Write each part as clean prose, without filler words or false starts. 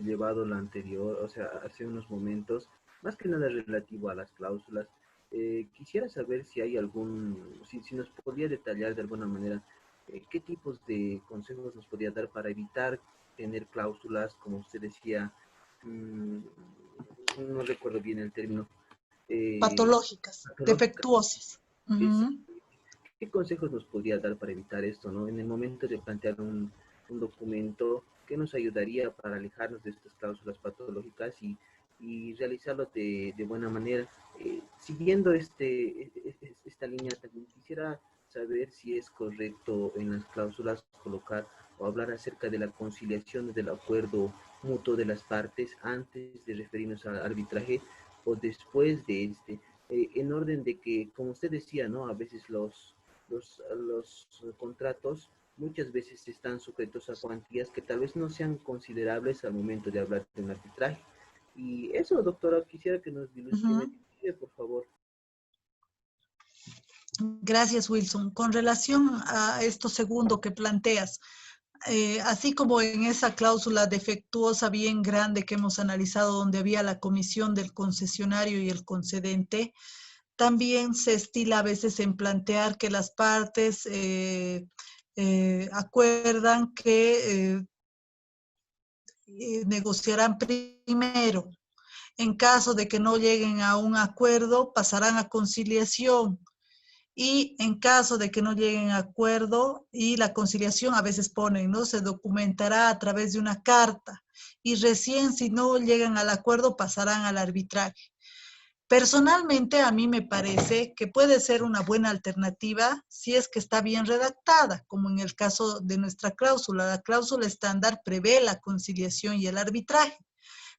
llevado la anterior, o sea, hace unos momentos, más que nada relativo a las cláusulas, quisiera saber si hay si nos podría detallar de alguna manera qué tipos de consejos nos podría dar para evitar tener cláusulas, como usted decía, mmm, no recuerdo bien el término, Patológicas, patológicas. defectuosas. Es, Ujú. ¿Qué consejos nos podría dar para evitar esto, ¿no? En el momento de plantear un documento, ¿qué nos ayudaría para alejarnos de estas cláusulas patológicas y realizarlo de buena manera? Siguiendo esta línea, también quisiera saber si es correcto en las cláusulas colocar o hablar acerca de la conciliación del acuerdo mutuo de las partes antes de referirnos al arbitraje o después de en orden de que, como usted decía, ¿no? A veces los contratos muchas veces están sujetos a cuantías que tal vez no sean considerables al momento de hablar de un arbitraje. Y eso, doctora, quisiera que que me Ujú. diga, por favor. Gracias, Wilson. Con relación a esto segundo que planteas, así como en esa cláusula defectuosa bien grande que hemos analizado, donde había la comisión del concesionario y el concedente, también se estila a veces en plantear que las partes acuerdan que negociarán primero. En caso de que no lleguen a un acuerdo, pasarán a conciliación. Y en caso de que no lleguen a acuerdo, y la conciliación a veces ponen, ¿no? Se documentará a través de una carta. Y recién si no llegan al acuerdo, pasarán al arbitraje. Personalmente, a mí me parece que puede ser una buena alternativa si es que está bien redactada, como en el caso de nuestra cláusula. La cláusula estándar prevé la conciliación y el arbitraje,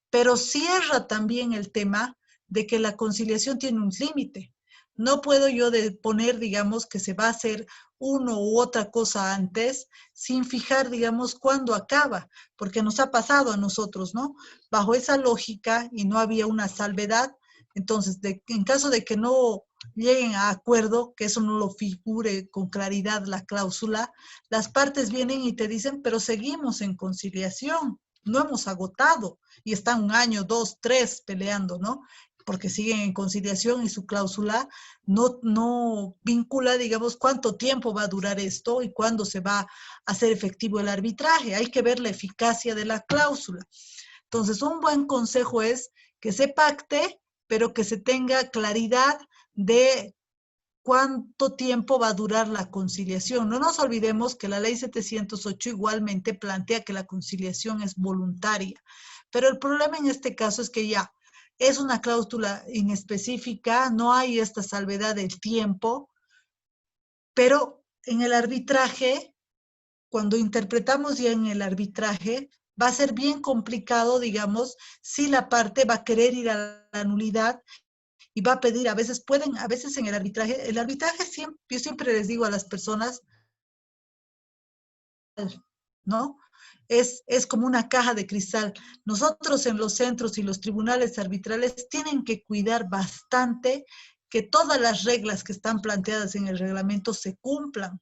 pero cierra también el tema de que la conciliación tiene un límite. No puedo yo poner, digamos, que se va a hacer uno u otra cosa antes sin fijar, digamos, cuándo acaba, porque nos ha pasado a nosotros, ¿no? Bajo esa lógica y no había una salvedad, entonces, en caso de que no lleguen a acuerdo, que eso no lo figure con claridad la cláusula, las partes vienen y te dicen, pero seguimos en conciliación, no hemos agotado, y están un año, dos, tres peleando, ¿no? Porque siguen en conciliación y su cláusula no vincula, digamos, cuánto tiempo va a durar esto y cuándo se va a hacer efectivo el arbitraje. Hay que ver la eficacia de la cláusula. Entonces, un buen consejo es que se pacte, pero que se tenga claridad de cuánto tiempo va a durar la conciliación. No nos olvidemos que la ley 708 igualmente plantea que la conciliación es voluntaria, pero el problema en este caso es que ya es una cláusula inespecífica, no hay esta salvedad del tiempo, pero en el arbitraje, cuando interpretamos ya en el arbitraje, va a ser bien complicado, digamos, si la parte va a querer ir a la nulidad y va a pedir, a veces en el arbitraje siempre, yo siempre les digo a las personas, ¿no? Es como una caja de cristal. Nosotros en los centros y los tribunales arbitrales tienen que cuidar bastante que todas las reglas que están planteadas en el reglamento se cumplan.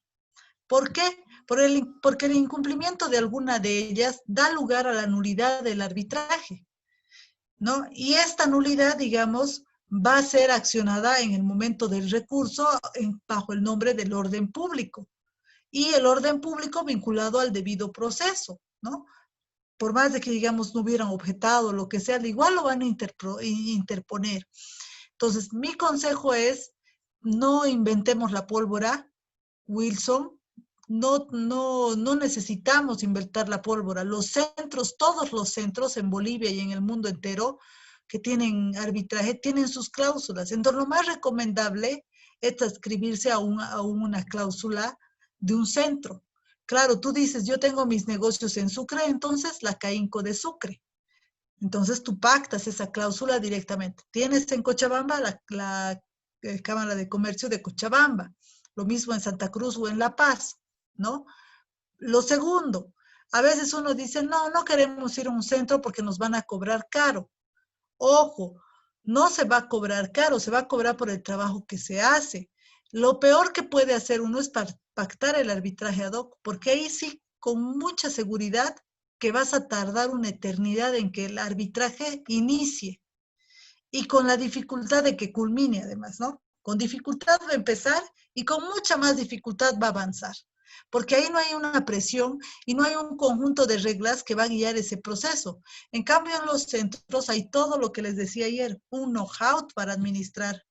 ¿Por qué? Porque el incumplimiento de alguna de ellas da lugar a la nulidad del arbitraje, ¿no? Y esta nulidad, digamos, va a ser accionada en el momento del recurso bajo el nombre del orden público. Y el orden público vinculado al debido proceso, ¿no? Por más de que, digamos, no hubieran objetado, lo que sea, igual lo van a interponer. Entonces, mi consejo es, no inventemos la pólvora, Wilson, no necesitamos inventar la pólvora. Los centros, todos los centros en Bolivia y en el mundo entero que tienen arbitraje, tienen sus cláusulas. Entonces, lo más recomendable es adscribirse a una cláusula de un centro. Claro, tú dices, yo tengo mis negocios en Sucre, entonces la CAINCO de Sucre. Entonces tú pactas esa cláusula directamente. Tienes en Cochabamba la Cámara de Comercio de Cochabamba, lo mismo en Santa Cruz o en La Paz, ¿no? Lo segundo, a veces uno dice, no queremos ir a un centro porque nos van a cobrar caro. Ojo, no se va a cobrar caro, se va a cobrar por el trabajo que se hace. Lo peor que puede hacer uno es pactar el arbitraje ad hoc, porque ahí sí, con mucha seguridad, que vas a tardar una eternidad en que el arbitraje inicie y con la dificultad de que culmine además, ¿no? Con dificultad va a empezar y con mucha más dificultad va a avanzar, porque ahí no hay una presión y no hay un conjunto de reglas que va a guiar ese proceso. En cambio, en los centros hay todo lo que les decía ayer, un know-how para administrar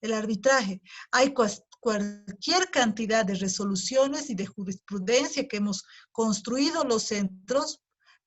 el arbitraje. Hay cualquier cantidad de resoluciones y de jurisprudencia que hemos construido los centros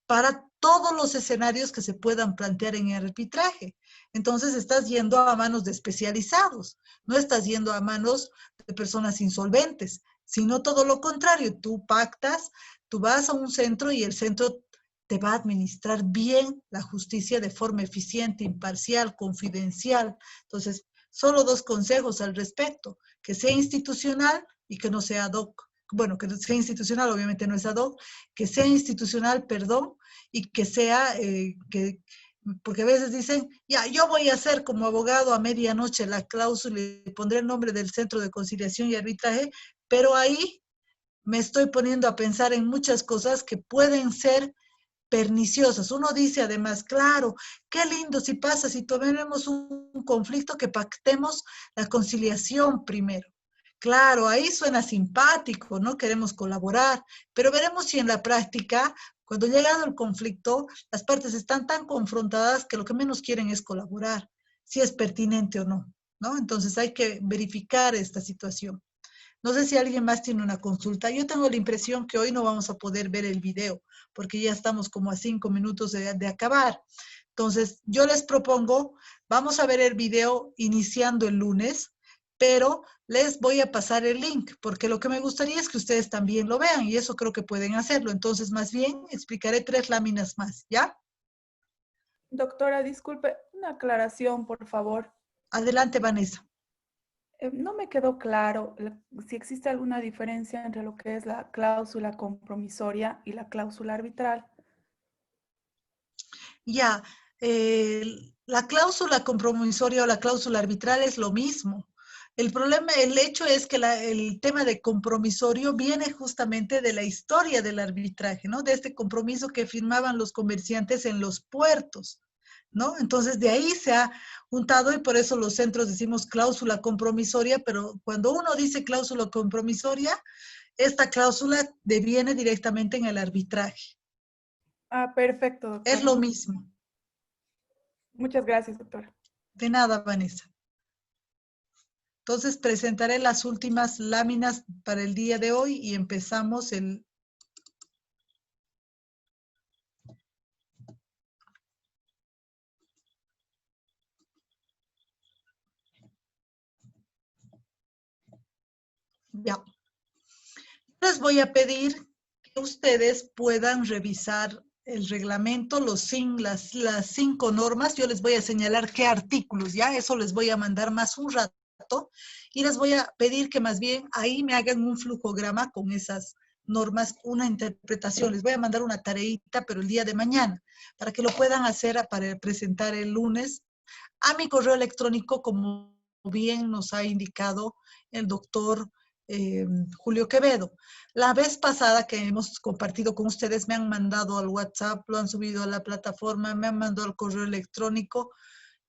para todos los escenarios que se puedan plantear en el arbitraje. Entonces estás yendo a manos de especializados, no estás yendo a manos de personas insolventes, sino todo lo contrario, tú pactas, tú vas a un centro y el centro te va a administrar bien la justicia de forma eficiente, imparcial, confidencial. Entonces, solo dos consejos al respecto, que sea institucional y que no sea ad hoc. Bueno, que sea institucional, obviamente no es ad hoc, que sea institucional, perdón, y que sea, porque a veces dicen, ya, yo voy a hacer como abogado a medianoche la cláusula y pondré el nombre del Centro de Conciliación y Arbitraje, pero ahí me estoy poniendo a pensar en muchas cosas que pueden ser perniciosas. Uno dice además, claro, qué lindo si pasa, si tenemos un conflicto, que pactemos la conciliación primero. Claro, ahí suena simpático, ¿no? Queremos colaborar, pero veremos si en la práctica, cuando llegado el conflicto, las partes están tan confrontadas que lo que menos quieren es colaborar, si es pertinente o no, ¿no? Entonces hay que verificar esta situación. No sé si alguien más tiene una consulta. Yo tengo la impresión que hoy no vamos a poder ver el video, porque ya estamos como a 5 minutos de acabar. Entonces, yo les propongo, vamos a ver el video iniciando el lunes, pero les voy a pasar el link, porque lo que me gustaría es que ustedes también lo vean, y eso creo que pueden hacerlo. Entonces, más bien, explicaré 3 láminas más, ¿ya? Doctora, disculpe, una aclaración, por favor. Adelante, Vanessa. No me quedó claro si existe alguna diferencia entre lo que es la cláusula compromisoria y la cláusula arbitral. Ya, la cláusula compromisoria o la cláusula arbitral es lo mismo. El problema, el hecho es que el tema de compromisorio viene justamente de la historia del arbitraje, ¿no? De este compromiso que firmaban los comerciantes en los puertos, ¿no? Entonces de ahí se ha juntado y por eso los centros decimos cláusula compromisoria, pero cuando uno dice cláusula compromisoria, esta cláusula deviene directamente en el arbitraje. Ah, perfecto, Es doctora. lo mismo. Muchas gracias, doctora. De nada, Vanessa. Entonces presentaré las últimas láminas para el día de hoy y empezamos el... Ya. Les voy a pedir que ustedes puedan revisar el reglamento, las 5 normas. Yo les voy a señalar qué artículos, ya, eso les voy a mandar más un rato y les voy a pedir que más bien ahí me hagan un flujograma con esas normas, una interpretación. Les voy a mandar una tareita, pero el día de mañana, para que lo puedan hacer para presentar el lunes a mi correo electrónico, como bien nos ha indicado el doctor Julio Quevedo. La vez pasada que hemos compartido con ustedes, me han mandado al WhatsApp, lo han subido a la plataforma, me han mandado al correo electrónico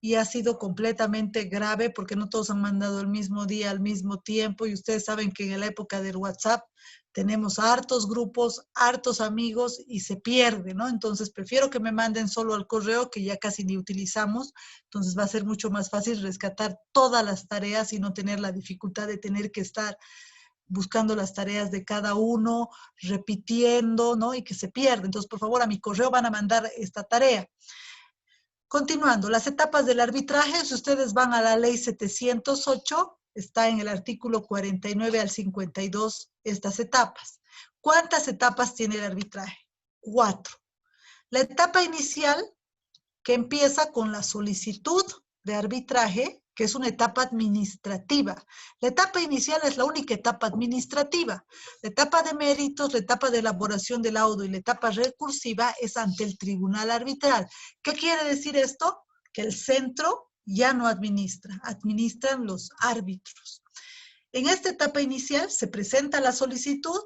y ha sido completamente grave porque no todos han mandado el mismo día, al mismo tiempo, y ustedes saben que en la época del WhatsApp tenemos hartos grupos, hartos amigos y se pierde, ¿no? Entonces prefiero que me manden solo al correo, que ya casi ni utilizamos, entonces va a ser mucho más fácil rescatar todas las tareas y no tener la dificultad de tener que estar buscando las tareas de cada uno, repitiendo, ¿no? Y que se pierde. Entonces, por favor, a mi correo van a mandar esta tarea. Continuando, las etapas del arbitraje, si ustedes van a la ley 708, está en el artículo 49 al 52 estas etapas. ¿Cuántas etapas tiene el arbitraje? 4. La etapa inicial, que empieza con la solicitud de arbitraje, que es una etapa administrativa. La etapa inicial es la única etapa administrativa. La etapa de méritos, la etapa de elaboración del laudo y la etapa recursiva es ante el tribunal arbitral. ¿Qué quiere decir esto? Que el centro ya no administra, administran los árbitros. En esta etapa inicial se presenta la solicitud,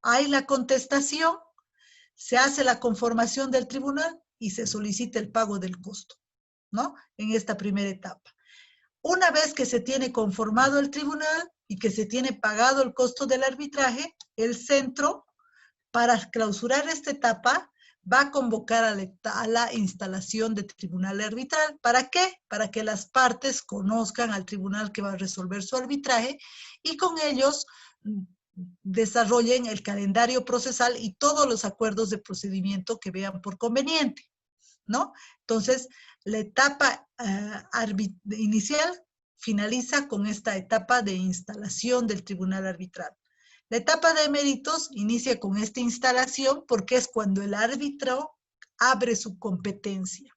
hay la contestación, se hace la conformación del tribunal y se solicita el pago del costo, ¿no? En esta primera etapa. Una vez que se tiene conformado el tribunal y que se tiene pagado el costo del arbitraje, el centro, para clausurar esta etapa, va a convocar a la instalación de tribunal arbitral. ¿Para qué? Para que las partes conozcan al tribunal que va a resolver su arbitraje y con ellos desarrollen el calendario procesal y todos los acuerdos de procedimiento que vean por conveniente, ¿no? Entonces, la etapa inicial finaliza con esta etapa de instalación del tribunal arbitral. La etapa de méritos inicia con esta instalación porque es cuando el árbitro abre su competencia.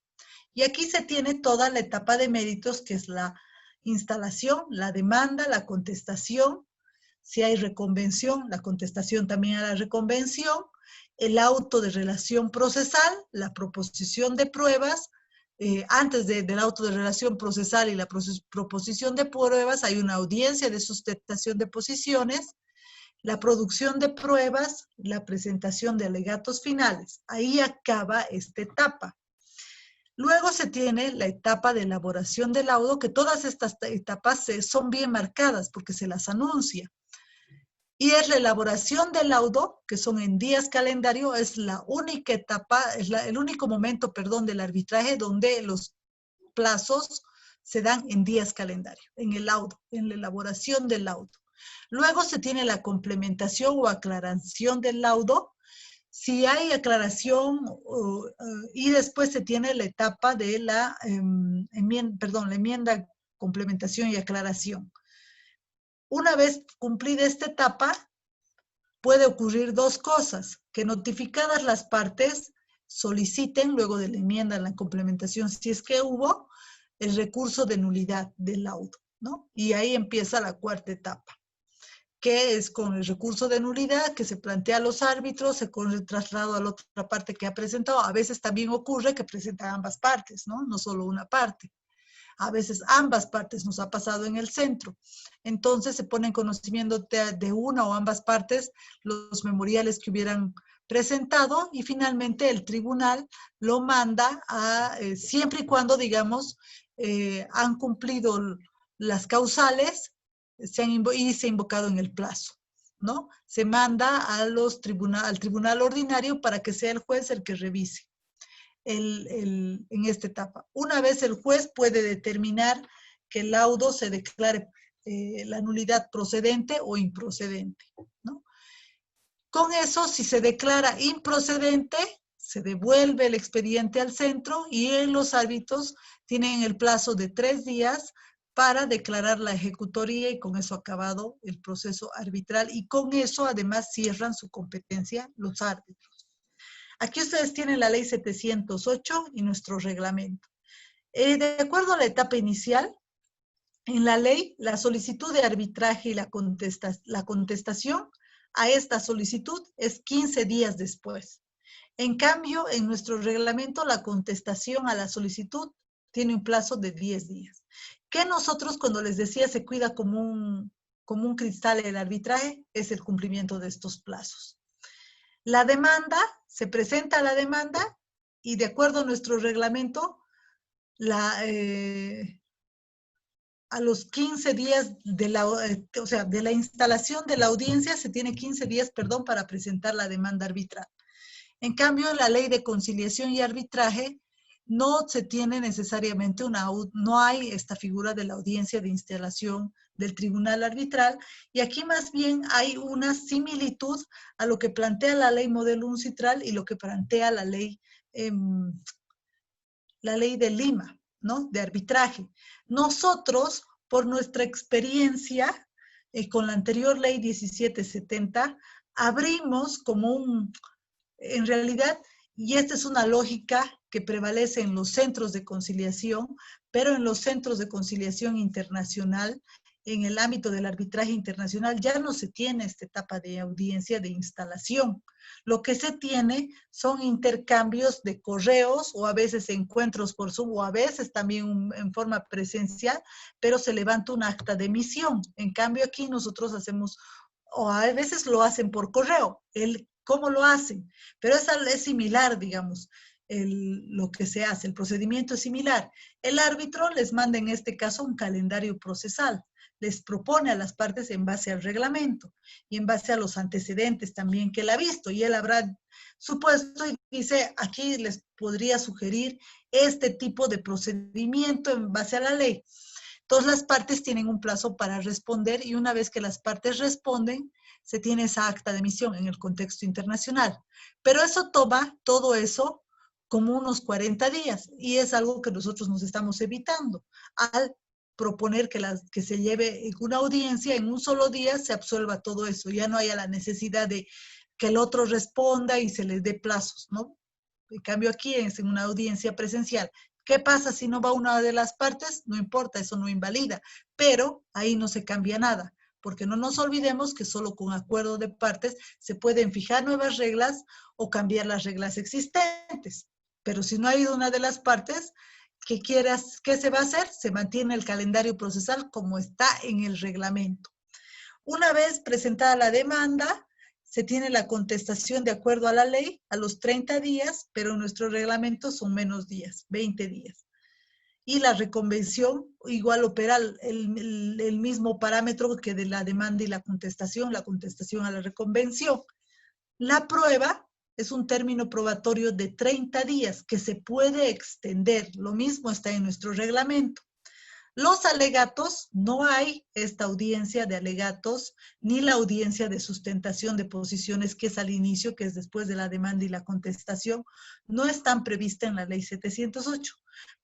Y aquí se tiene toda la etapa de méritos, que es la instalación, la demanda, la contestación, si hay reconvención, la contestación también a la reconvención, el auto de relación procesal, la proposición de pruebas. Antes del auto de relación procesal y la proposición de pruebas hay una audiencia de sustentación de posiciones, la producción de pruebas, la presentación de alegatos finales. Ahí acaba esta etapa. Luego se tiene la etapa de elaboración del laudo, que todas estas etapas son bien marcadas porque se las anuncia. Y es la elaboración del laudo, que son en días calendario, es la única etapa, el único momento, perdón, del arbitraje donde los plazos se dan en días calendario, en el laudo, en la elaboración del laudo. Luego se tiene la complementación o aclaración del laudo, si hay aclaración, y después se tiene la etapa de la enmienda, complementación y aclaración. Una vez cumplida esta etapa, puede ocurrir dos cosas, que notificadas las partes soliciten, luego de la enmienda, la complementación, si es que hubo, el recurso de nulidad del laudo, ¿no? Y ahí empieza la cuarta etapa, que es con el recurso de nulidad que se plantea a los árbitros, se con el traslado a la otra parte que ha presentado. A veces también ocurre que presentan ambas partes, ¿no? No solo una parte. A veces ambas partes nos ha pasado en el centro. Entonces se pone en conocimiento de una o ambas partes los memoriales que hubieran presentado y finalmente el tribunal lo manda a, siempre y cuando, digamos, han cumplido las causales y se ha invocado en el plazo, ¿no? Se manda al tribunal ordinario para que sea el juez el que revise en esta etapa. Una vez el juez puede determinar que el laudo se declare la nulidad procedente o improcedente, ¿no? Con eso, si se declara improcedente, se devuelve el expediente al centro y los árbitros tienen el plazo de 3 días para declarar la ejecutoría y con eso acabado el proceso arbitral y con eso además cierran su competencia los árbitros. Aquí ustedes tienen la ley 708 y nuestro reglamento. De acuerdo a la etapa inicial, en la ley, la solicitud de arbitraje y la contestación a esta solicitud es 15 días después. En cambio, en nuestro reglamento, la contestación a la solicitud tiene un plazo de 10 días. Que nosotros, cuando les decía, se cuida como un cristal el arbitraje, es el cumplimiento de estos plazos. La demanda, se presenta la demanda y de acuerdo a nuestro reglamento, a los 15 días de la instalación de la audiencia, se tiene 15 días, para presentar la demanda arbitral. En cambio, en la ley de conciliación y arbitraje, no se tiene necesariamente no hay esta figura de la audiencia de instalación del tribunal arbitral, y aquí más bien hay una similitud a lo que plantea la ley modelo uncitral y lo que plantea la ley de Lima, ¿no? De arbitraje. Nosotros, por nuestra experiencia con la anterior ley 1770, abrimos en realidad, y esta es una lógica que prevalece en los centros de conciliación, pero en los centros de conciliación internacional, en el ámbito del arbitraje internacional, ya no se tiene esta etapa de audiencia de instalación. Lo que se tiene son intercambios de correos o a veces encuentros por Zoom o a veces también en forma presencial, pero se levanta un acta de emisión. En cambio aquí nosotros hacemos, o a veces lo hacen por correo. El cómo lo hacen, pero es similar, digamos, lo que se hace, el procedimiento es similar. El árbitro les manda en este caso un calendario procesal, les propone a las partes en base al reglamento y en base a los antecedentes también que él ha visto, y él habrá supuesto y dice, aquí les podría sugerir este tipo de procedimiento en base a la ley. Entonces las partes tienen un plazo para responder, y una vez que las partes responden, se tiene esa acta de emisión en el contexto internacional. Pero eso toma, todo eso, como unos 40 días, y es algo que nosotros nos estamos evitando al proponer que se lleve una audiencia en un solo día, se absuelva todo eso, ya no haya la necesidad de que el otro responda y se les dé plazos, ¿no? En cambio aquí es en una audiencia presencial. ¿Qué pasa si no va una de las partes? No importa, eso no invalida, pero ahí no se cambia nada, porque no nos olvidemos que solo con acuerdo de partes se pueden fijar nuevas reglas o cambiar las reglas existentes. Pero si no ha ido una de las partes, ¿qué se va a hacer? Se mantiene el calendario procesal como está en el reglamento. Una vez presentada la demanda, se tiene la contestación de acuerdo a la ley a los 30 días, pero en nuestro reglamento son menos días, 20 días. Y la reconvención igual opera el mismo parámetro que de la demanda y la contestación a la reconvención. La prueba es un término probatorio de 30 días que se puede extender. Lo mismo está en nuestro reglamento. Los alegatos, no hay esta audiencia de alegatos, ni la audiencia de sustentación de posiciones, que es al inicio, que es después de la demanda y la contestación, no están previstas en la ley 708.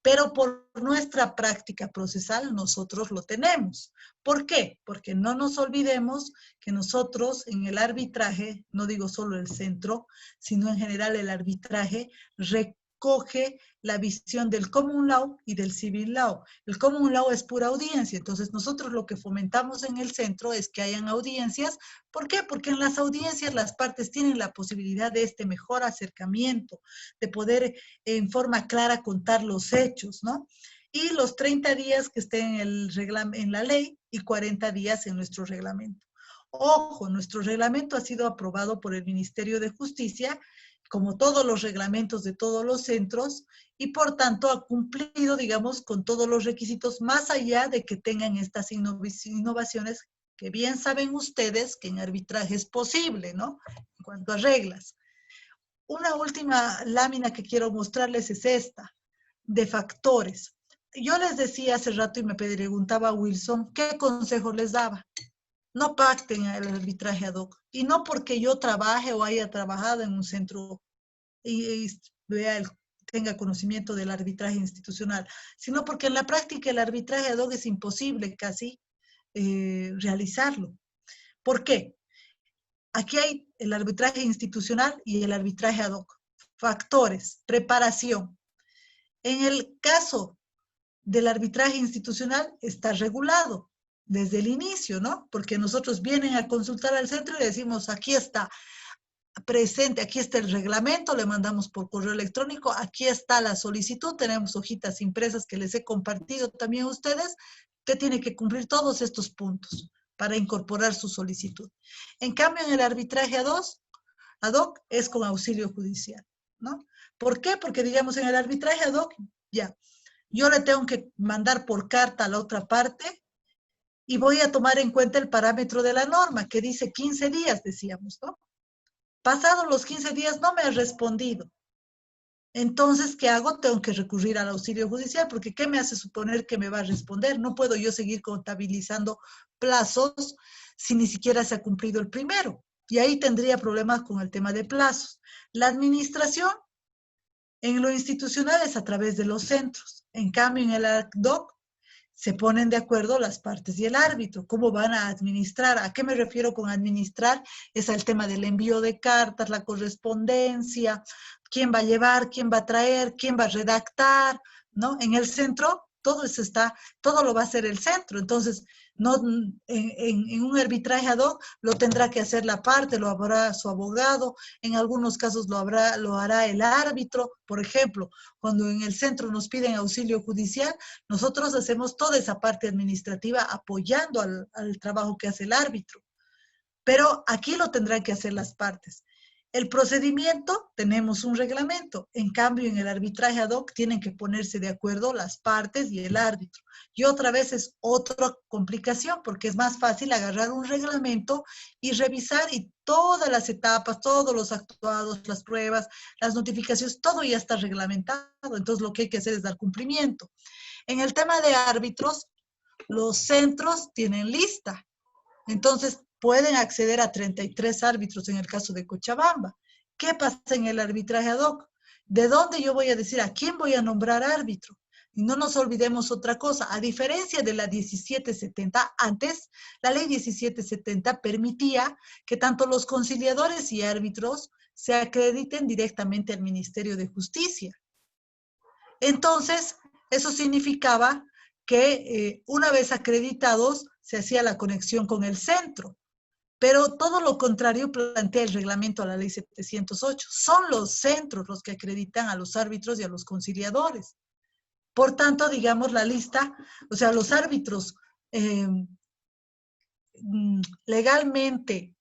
Pero por nuestra práctica procesal nosotros lo tenemos. ¿Por qué? Porque no nos olvidemos que nosotros en el arbitraje, no digo solo el centro, sino en general el arbitraje, recoge la visión del common law y del civil law. El common law es pura audiencia, entonces nosotros lo que fomentamos en el centro es que hayan audiencias. ¿Por qué? Porque en las audiencias las partes tienen la posibilidad de este mejor acercamiento, de poder en forma clara contar los hechos, ¿no? Y los 30 días que estén en la ley y 40 días en nuestro reglamento. Ojo, nuestro reglamento ha sido aprobado por el Ministerio de Justicia, como todos los reglamentos de todos los centros, y por tanto ha cumplido, digamos, con todos los requisitos, más allá de que tengan estas innovaciones que bien saben ustedes que en arbitraje es posible, ¿no? En cuanto a reglas. Una última lámina que quiero mostrarles es esta, de factores. Yo les decía hace rato y me preguntaba a Wilson, ¿qué consejo les daba? No pacten el arbitraje ad hoc. Y no porque yo trabaje o haya trabajado en un centro y tenga conocimiento del arbitraje institucional, sino porque en la práctica el arbitraje ad hoc es imposible casi realizarlo. ¿Por qué? Aquí hay el arbitraje institucional y el arbitraje ad hoc. Factores, preparación. En el caso del arbitraje institucional está regulado desde el inicio, ¿no? Porque nosotros vienen a consultar al centro y le decimos, aquí está presente, aquí está el reglamento, le mandamos por correo electrónico, aquí está la solicitud, tenemos hojitas impresas que les he compartido también a ustedes, que tiene que cumplir todos estos puntos para incorporar su solicitud. En cambio, en el arbitraje ad hoc es con auxilio judicial, ¿no? ¿Por qué? Porque, digamos, en el arbitraje ad hoc, ya, yo le tengo que mandar por carta a la otra parte y voy a tomar en cuenta el parámetro de la norma, que dice 15 días, decíamos, ¿no? Pasados los 15 días no me ha respondido. Entonces, ¿qué hago? Tengo que recurrir al auxilio judicial, porque ¿qué me hace suponer que me va a responder? No puedo yo seguir contabilizando plazos si ni siquiera se ha cumplido el primero. Y ahí tendría problemas con el tema de plazos. La administración en lo institucional es a través de los centros. En cambio, en el ad hoc se ponen de acuerdo las partes y el árbitro, cómo van a administrar. ¿A qué me refiero con administrar? Es al tema del envío de cartas, la correspondencia, quién va a llevar, quién va a traer, quién va a redactar, ¿no? En el centro, todo eso está, todo lo va a hacer el centro. Entonces, no, en un arbitraje ad hoc lo tendrá que hacer la parte, lo hará su abogado, en algunos casos lo hará el árbitro. Por ejemplo, cuando en el centro nos piden auxilio judicial, nosotros hacemos toda esa parte administrativa apoyando al trabajo que hace el árbitro. Pero aquí lo tendrán que hacer las partes. El procedimiento, tenemos un reglamento. En cambio, en el arbitraje ad hoc tienen que ponerse de acuerdo las partes y el árbitro. Y otra vez es otra complicación, porque es más fácil agarrar un reglamento y revisar y todas las etapas, todos los actuados, las pruebas, las notificaciones, todo ya está reglamentado. Entonces, lo que hay que hacer es dar cumplimiento. En el tema de árbitros, los centros tienen lista. Entonces, pueden acceder a 33 árbitros en el caso de Cochabamba. ¿Qué pasa en el arbitraje ad hoc? ¿De dónde yo voy a decir a quién voy a nombrar árbitro? Y no nos olvidemos otra cosa, a diferencia de la 1770, antes la ley 1770 permitía que tanto los conciliadores y árbitros se acrediten directamente al Ministerio de Justicia. Entonces, eso significaba que una vez acreditados se hacía la conexión con el centro. Pero todo lo contrario plantea el reglamento a la ley 708. Son los centros los que acreditan a los árbitros y a los conciliadores. Por tanto, digamos, la lista, o sea, los árbitros legalmente,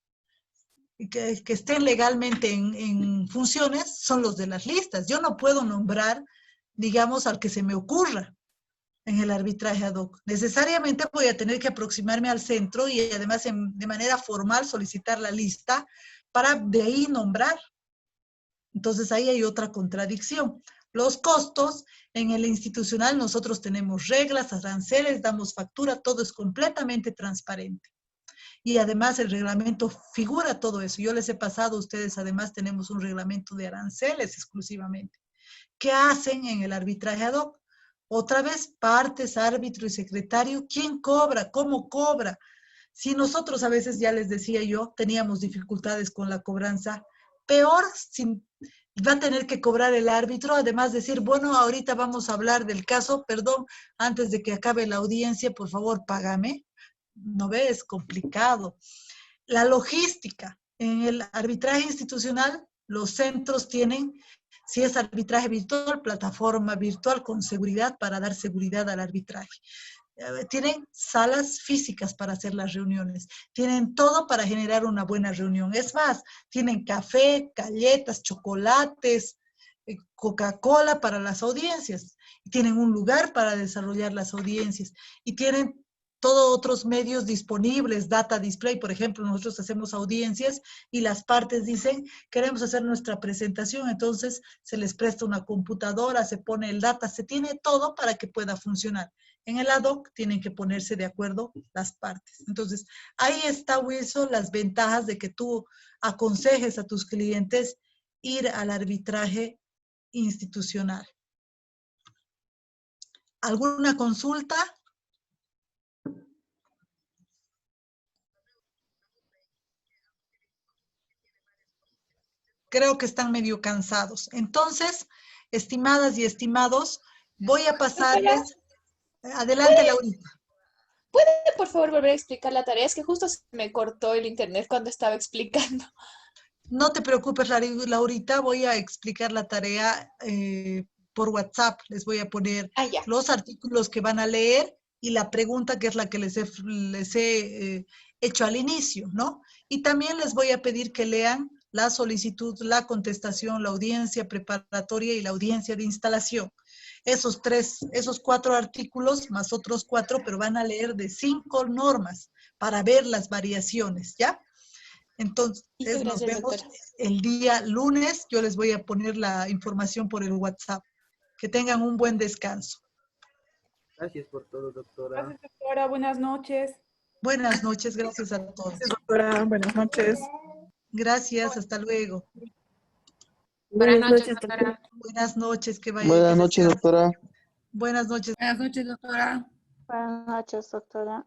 que estén legalmente en funciones, son los de las listas. Yo no puedo nombrar, digamos, al que se me ocurra en el arbitraje ad hoc. Necesariamente voy a tener que aproximarme al centro y además de manera formal solicitar la lista para de ahí nombrar. Entonces ahí hay otra contradicción. Los costos en el institucional nosotros tenemos reglas, aranceles, damos factura, todo es completamente transparente. Y además el reglamento figura todo eso. Yo les he pasado a ustedes, además tenemos un reglamento de aranceles exclusivamente. ¿Qué hacen en el arbitraje ad hoc? Otra vez, partes, árbitro y secretario, ¿quién cobra? ¿Cómo cobra? Si nosotros a veces, ya les decía yo, teníamos dificultades con la cobranza, peor va a tener que cobrar el árbitro, además decir, bueno, ahorita vamos a hablar del caso, perdón, antes de que acabe la audiencia, por favor, págame. ¿No ves? Es complicado. La logística. En el arbitraje institucional, los centros tienen, si es arbitraje virtual, plataforma virtual con seguridad para dar seguridad al arbitraje. Tienen salas físicas para hacer las reuniones, tienen todo para generar una buena reunión. Es más, tienen café, galletas, chocolates, Coca-Cola para las audiencias, tienen un lugar para desarrollar las audiencias y tienen todos otros medios disponibles, data display, por ejemplo, nosotros hacemos audiencias y las partes dicen, queremos hacer nuestra presentación, entonces se les presta una computadora, se pone el data, se tiene todo para que pueda funcionar. En el ad hoc tienen que ponerse de acuerdo las partes. Entonces, ahí está, Wilson, las ventajas de que tú aconsejes a tus clientes ir al arbitraje institucional. ¿Alguna consulta? Creo que están medio cansados. Entonces, estimadas y estimados, voy a pasarles... Adelante, Laurita. ¿Puede, por favor, volver a explicar la tarea? Es que justo se me cortó el internet cuando estaba explicando. No te preocupes, Laurita, voy a explicar la tarea por WhatsApp. Les voy a poner los artículos que van a leer y la pregunta que es la que les he hecho al inicio, ¿no? Y también les voy a pedir que lean la solicitud, la contestación, la audiencia preparatoria y la audiencia de instalación. Esos 4 artículos más otros 4, pero van a leer de 5 normas para ver las variaciones, ¿ya? Entonces, nos vemos el día lunes. Yo les voy a poner la información por el WhatsApp. Que tengan un buen descanso. Gracias por todo, doctora. Gracias, doctora. Buenas noches. Buenas noches. Gracias a todos. Gracias, doctora. Buenas noches. Gracias. Hasta luego. Buenas noches, doctora. Buenas noches. Que vaya. Buenas noches, doctora. Buenas noches. Buenas noches, doctora. Buenas noches, doctora.